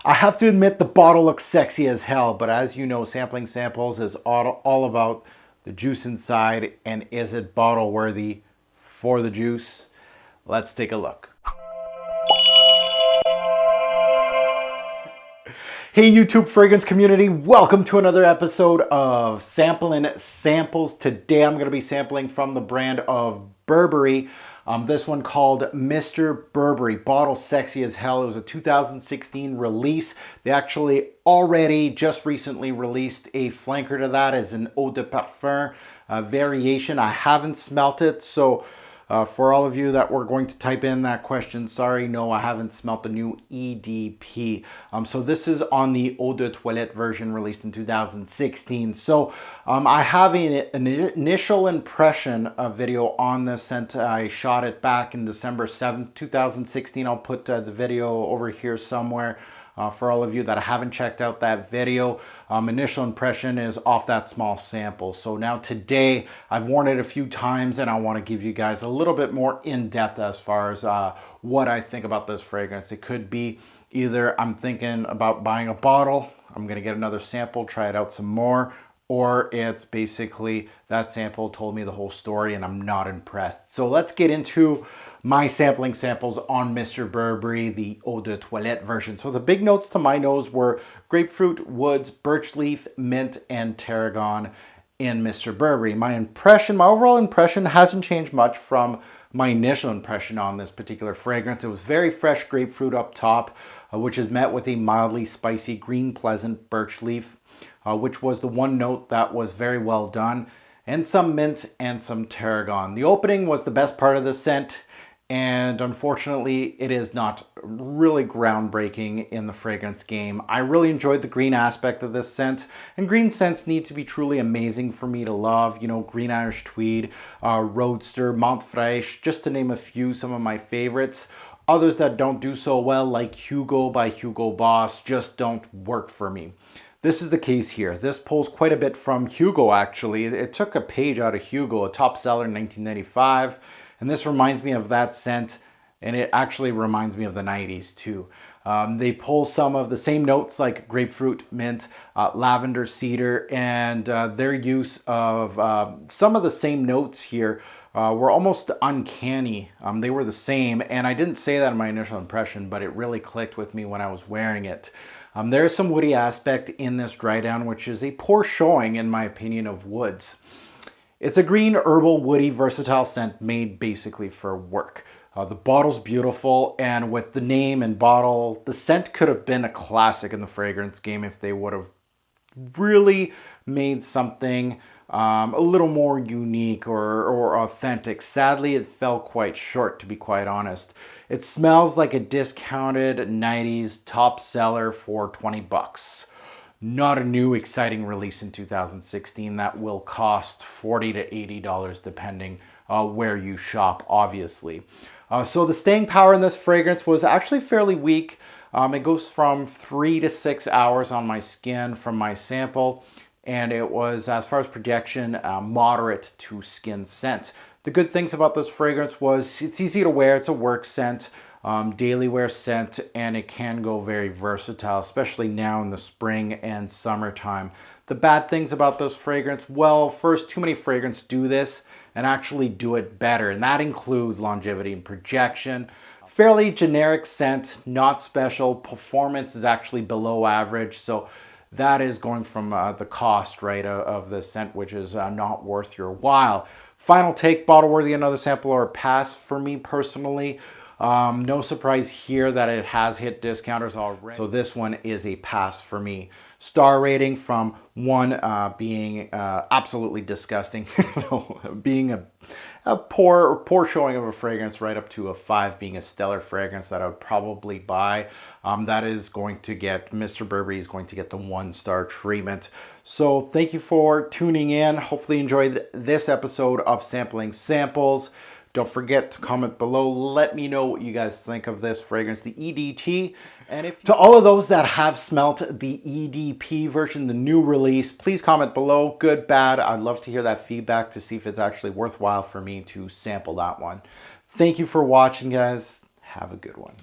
I have to admit the bottle looks sexy as hell, but as you know, sampling samples is all about the juice inside, and is it bottle worthy for the juice? Let's take a look. Hey YouTube fragrance community, welcome to another episode of Samplin Samples. Today I'm going to be sampling from the brand of Burberry. This one called Mr. Burberry. Bottle sexy as hell. It was a 2016 release. They actually already just recently released a flanker to that as an eau de parfum variation. I haven't smelt it, so for all of you that were going to type in that question, sorry, no, I haven't smelt the new EDT. So this is on the Eau de Toilette version released in 2016. So I have an initial impression of video on this scent. I shot it back in December 7th, 2016. I'll put the video over here somewhere. For all of you that haven't checked out that video, initial impression is off that small sample. So now today I've worn it a few times and I want to give you guys a little bit more in depth as far as what I think about this fragrance. It could be either I'm thinking about buying a bottle, I'm going to get another sample, try it out some more, or it's basically that sample told me the whole story and I'm not impressed. So let's get into my sampling samples on Mr. Burberry, the Eau de Toilette version. So the big notes to my nose were grapefruit, woods, birch leaf, mint, and tarragon in Mr. Burberry. My overall impression hasn't changed much from my initial impression on this particular fragrance. It was very fresh grapefruit up top, which is met with a mildly spicy green pleasant birch leaf, which was the one note that was very well done, and some mint and some tarragon. The opening was the best part of the scent, and unfortunately it is not really groundbreaking in the fragrance game. I really enjoyed the green aspect of this scent, and green scents need to be truly amazing for me to love. You know, green Irish tweed, roadster, Montfresh, just to name a few, some of my favorites. Others that don't do so well, like Hugo by Hugo Boss, just don't work for me. This is the case here. This pulls quite a bit from Hugo, actually. It took a page out of Hugo, a top seller in 1995. And this reminds me of that scent, and it actually reminds me of the 90s too. They pull some of the same notes like grapefruit, mint, lavender, cedar, and their use of some of the same notes here were almost uncanny. They were the same, and I didn't say that in my initial impression, but it really clicked with me when I was wearing it. There's some woody aspect in this dry down, which is a poor showing, in my opinion, of woods. It's a green, herbal, woody, versatile scent made basically for work. The bottle's beautiful, and with the name and bottle, the scent could have been a classic in the fragrance game if they would have really made something a little more unique or authentic. Sadly, it fell quite short, to be quite honest. It smells like a discounted 90s top seller for 20 bucks. Not a new exciting release in 2016 that will cost $40 to $80 depending where you shop, obviously. So the staying power in this fragrance was actually fairly weak. It goes from 3 to 6 hours on my skin from my sample, and it was, as far as projection, moderate to skin scent. The good things about this fragrance was it's easy to wear, it's a work scent. Daily wear scent, and it can go very versatile, especially now in the spring and summertime. The bad things about this fragrance, well, first, too many fragrances do this and actually do it better, and that includes longevity and projection. Fairly generic scent, not special. Performance is actually below average, so that is going from the cost, right, of the scent, which is not worth your while. Final take, bottle worthy, another sample or a pass for me personally. No surprise here that it has hit discounters already. So this one is a pass for me. Star rating from 1 being absolutely disgusting, being a poor showing of a fragrance, right up to a 5 being a stellar fragrance that I would probably buy. That is going to get, Mr. Burberry is going to get the 1-star treatment. So thank you for tuning in. Hopefully you enjoyed this episode of Sampling Samples. Don't forget to comment below. Let me know what you guys think of this fragrance, the EDT. And if to all of those that have smelt the EDT version, the new release, please comment below, good, bad. I'd love to hear that feedback to see if it's actually worthwhile for me to sample that one. Thank you for watching, guys. Have a good one.